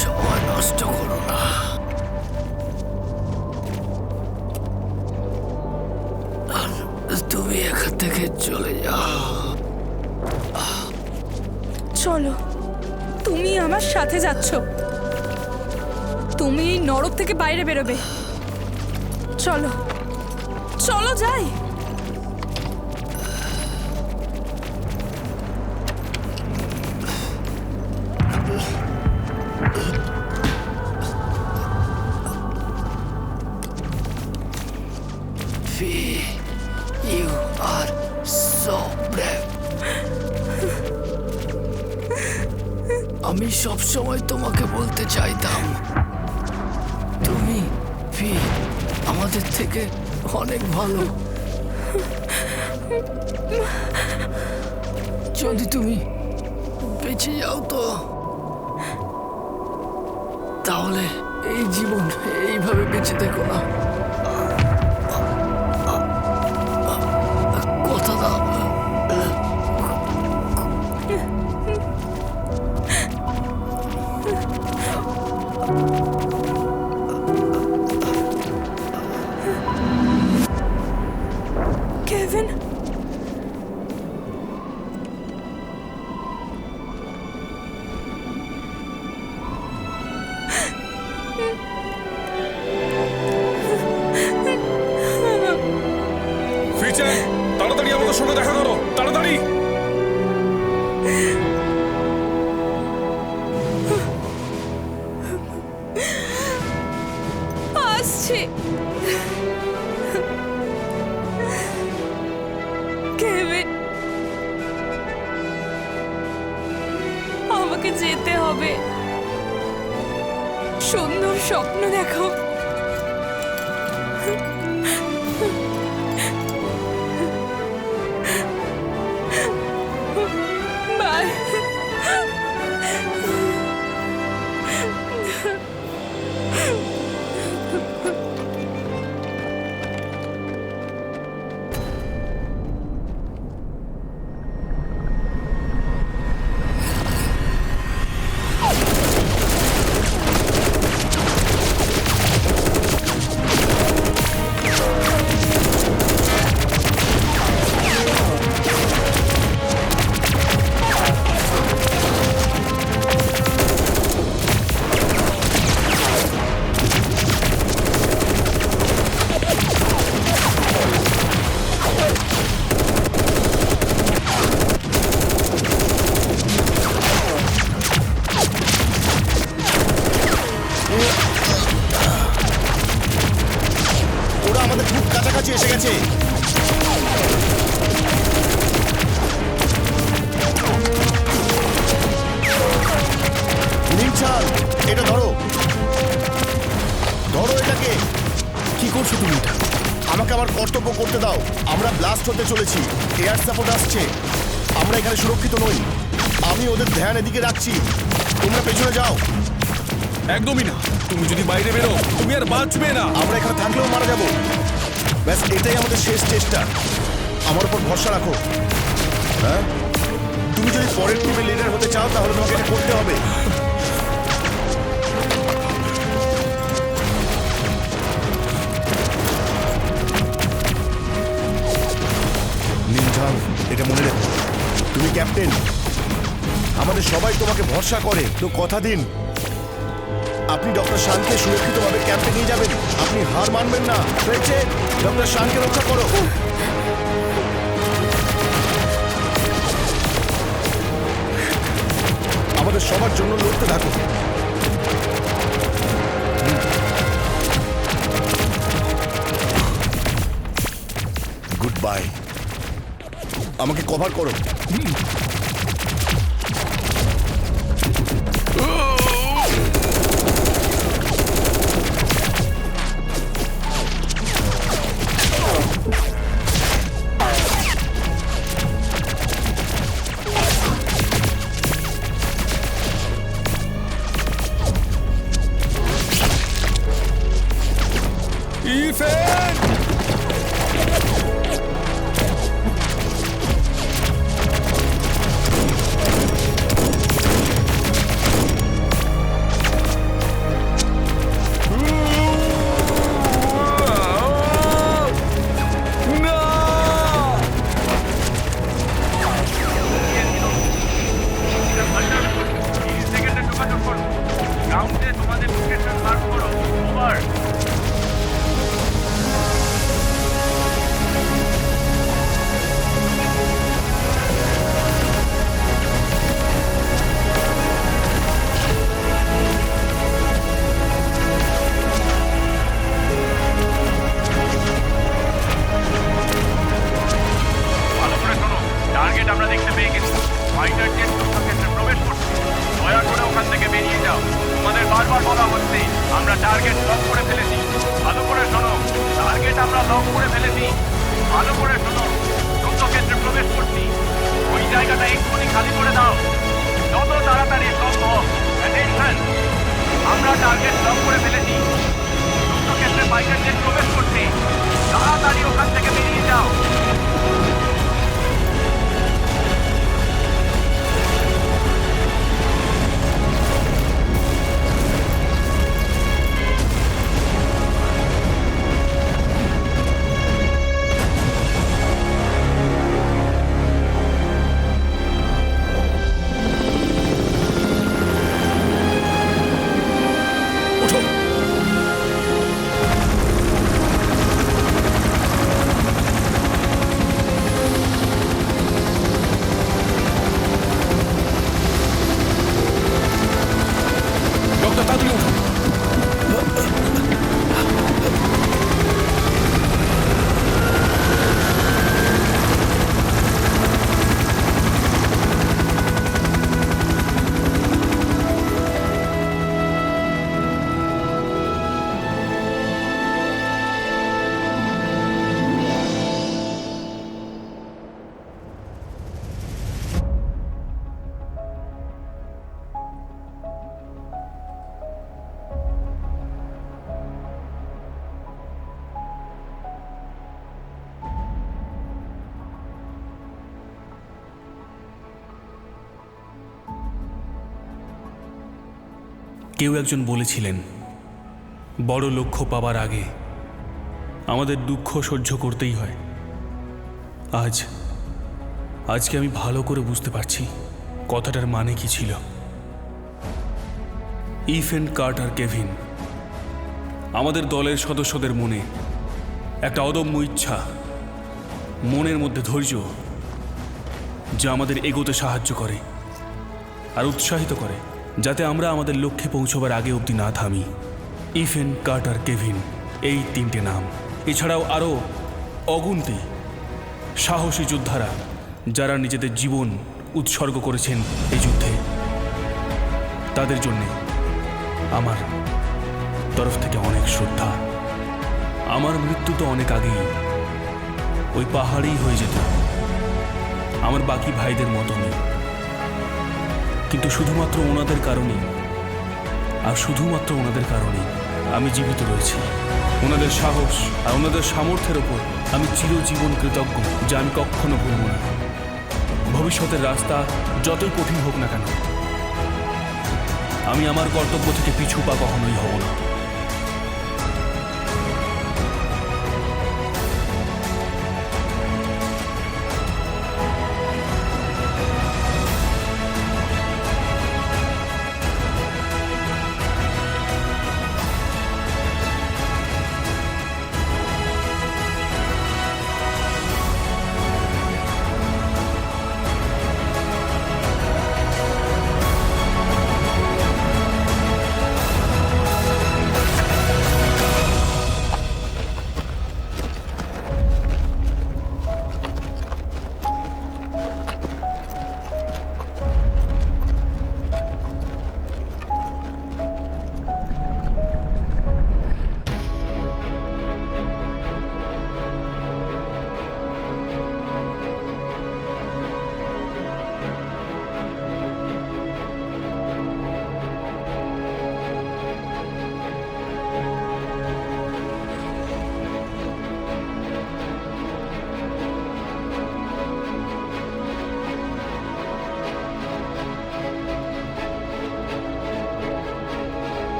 সময় নষ্ট করো না। আমার সাথে যাচ্ছ। তুমি এই নরক থেকে বাইরে বেরোবে। চলো চলো যাই। You are so brave. আমি সব সময় তোমাকে বলতে চাইতাম, তুমি ফি আমাদের থেকে অনেক ভালো। যদি তুমি বেঁচে যাও তো তাহলে এই জীবন এইভাবে বেঁচে থেকো না। কথা দাও। কেভিন, ফিচার, তাড়াতাড়ি আমাদের সঙ্গে দেখা করো, তাড়াতাড়ি। আসছি। কেভিন, আমাকে যেতে হবে। সুন্দর স্বপ্ন দেখো। বাই। ওরা আমাদের খুব কাছাকাছি এসে গেছে। নিমছাল, এটা ধরো, ধরো এটাকে। কি করছো তুমি এটা? আমাকে আমার কর্তব্য করতে দাও। আমরা ব্লাস্ট হতে চলেছি, এয়ার সাপোর্ট আসছে, আমরা এখানে সুরক্ষিত নই। আমি ওদের ধ্যান এদিকে রাখছি, তোমরা পেছনে যাও। একদমই না, তুমি যদি বাইরে বেরো তুমি আর বাঁচবে না। আমরা এখানে থাকলেও মারা যাবো। ব্যাস এটাই আমাদের শেষ চেষ্টা। আমার উপর ভরসা রাখো। হ্যাঁ, তুমি যদি পরের টিমের লিডার হতে চাও তাহলে তোমাকে এটা করতে হবে। নিমঝাম, এটা মনে রেখো, তুমি ক্যাপ্টেন। আমাদের সবাই তোমাকে ভরসা করে, তো কথা দিন আপনি ডক্টর শানকে সুরক্ষিতভাবে ক্যাম্পে নিয়ে যাবেন। আপনি হার মানবেন না। ডক্টর শানকে রক্ষা করো। আমাদের সবার জন্য লড়তে থাকো। Good bye. আমাকে কভার করো। করো। ওভার। ভালো করে শোনো, টার্গেট আমরা দেখতে পেয়ে গেছি। ফাইটার জেট যুদ্ধক্ষেত্রে প্রবেশ করছে। দয়া করে ওখান থেকে বেরিয়ে যাও। তোমাদের বারবার বলা হচ্ছে আমরা টার্গেট লক করে ফেলেছি। ভালো করে শোনো, টার্গেট আমরা লক করে ফেলেছি। ভালো করে শোনো, যুদ্ধক্ষেত্রে প্রবেশ করছি। ওই জায়গাটা এক্ষুনি খালি করে দাও, যত তাড়াতাড়ি সম্ভব। অ্যাটেনশন, আমরা টার্গেট লক করে ফেলেছি। যুদ্ধক্ষেত্রে ফাইটার জেট প্রবেশ করছে। তাড়াতাড়ি ওখান থেকে বেরিয়ে যাও। ডক্টর তাড়াতাড়ি উঠুন। কেউ একজন বলেছিলেন, বড় লক্ষ্য পাবার আগে আমাদের দুঃখ সহ্য করতেই হয়। আজকে আমি ভালো করে বুঝতে পারছি কথাটার মানে কি ছিল। ইথেন কার্টার কেভিন, আমাদের দলের সদস্যদের মনে একটা অদম্য ইচ্ছা, মনের মধ্যে ধৈর্য, যা আমাদের এগোতে সাহায্য করে আর উৎসাহিত করে, যাতে আমরা আমাদের লক্ষ্যে পৌঁছবার আগে অবধি না থামি। ইথেন কার্টার কেভিন, এই তিনটে নাম। এছাড়াও আরও অগুন্তি সাহসী যোদ্ধারা, যারা নিজেদের জীবন উৎসর্গ করেছেন এই যুদ্ধে। তাদের জন্যে আমার তরফ থেকে অনেক শ্রদ্ধা। আমার মৃত্যু তো অনেক আগেই ওই পাহাড়েই হয়ে যেত, আমার বাকি ভাইদের মতনই। কিন্তু শুধুমাত্র ওনাদের কারণেই, আর শুধুমাত্র ওনাদের কারণেই আমি জীবিত রয়েছি। ওনাদের সাহস আর ওনাদের সামর্থ্যের ওপর আমি চিরজীবন কৃতজ্ঞ, যা আমি কখনো ভুলব না। ভবিষ্যতের রাস্তা যতই কঠিন হোক না কেন, আমি আমার কর্তব্য থেকে পিছু পা কখনোই হব না।